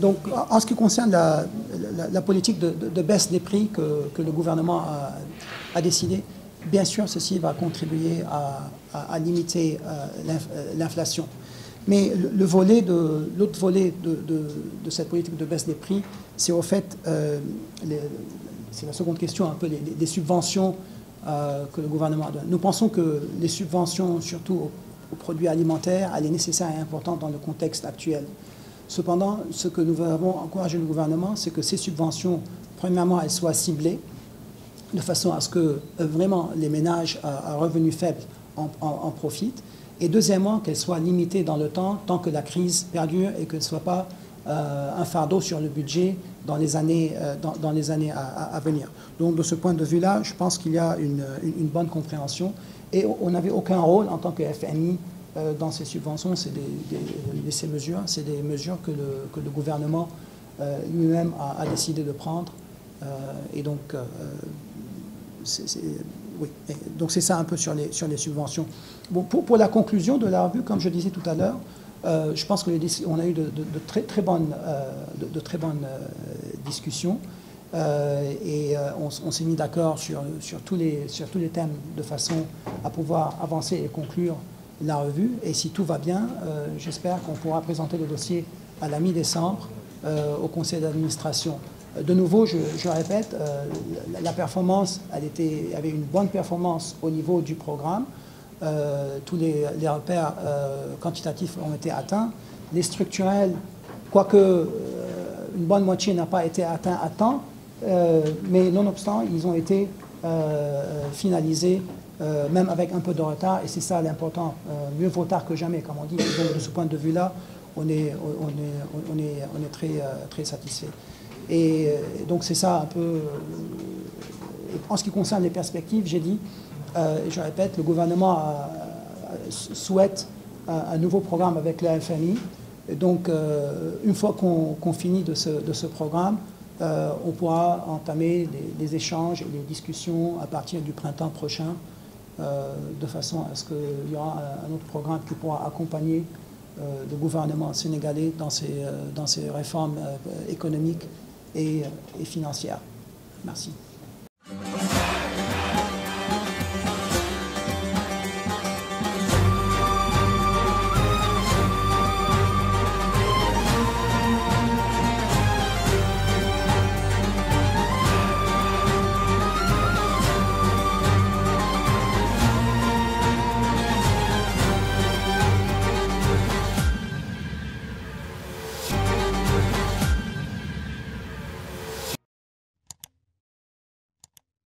Donc, en ce qui concerne la politique de baisse des prix que le gouvernement a décidé, bien sûr, ceci va contribuer à limiter l'inflation. Mais l'autre volet de cette politique de baisse des prix, c'est au fait, c'est la seconde question, un peu les subventions que le gouvernement donne. Nous pensons que les subventions, surtout aux produits alimentaires, elle est nécessaire et importante dans le contexte actuel. Cependant, ce que nous avons encouragé le gouvernement, c'est que ces subventions, premièrement, elles soient ciblées, de façon à ce que vraiment les ménages à revenus faibles en profitent, et deuxièmement, qu'elles soient limitées dans le temps, tant que la crise perdure, et qu'elles ne soient pas un fardeau sur le budget dans les années à venir. Donc, de ce point de vue-là, je pense qu'il y a une bonne compréhension, et on n'avait aucun rôle en tant que FMI dans ces subventions, ces mesures, c'est des mesures que le gouvernement lui-même a décidé de prendre, et donc oui. Donc c'est ça un peu sur les subventions. Bon, pour la conclusion de la revue, comme je disais tout à l'heure, je pense qu'on a eu de très bonnes discussions, et on s'est mis d'accord sur tous les thèmes de façon à pouvoir avancer et conclure la revue. Et si tout va bien, j'espère qu'on pourra présenter le dossier à la mi-décembre au conseil d'administration. De nouveau, je répète, la performance, elle avait une bonne performance au niveau du programme. Tous les repères quantitatifs ont été atteints. Les structurels, quoique une bonne moitié n'a pas été atteint à temps, mais nonobstant, ils ont été finalisés, même avec un peu de retard, et c'est ça l'important. Mieux vaut tard que jamais, comme on dit. Donc, de ce point de vue-là, on est très satisfait. Et donc c'est ça un peu. En ce qui concerne les perspectives, j'ai dit, je répète, le gouvernement souhaite un nouveau programme avec la FMI. Et donc, une fois qu'on finit de ce programme, on pourra entamer les échanges et les discussions à partir du printemps prochain, de façon à ce qu'il y aura un autre programme qui pourra accompagner le gouvernement sénégalais dans ses réformes économiques et financières. Merci.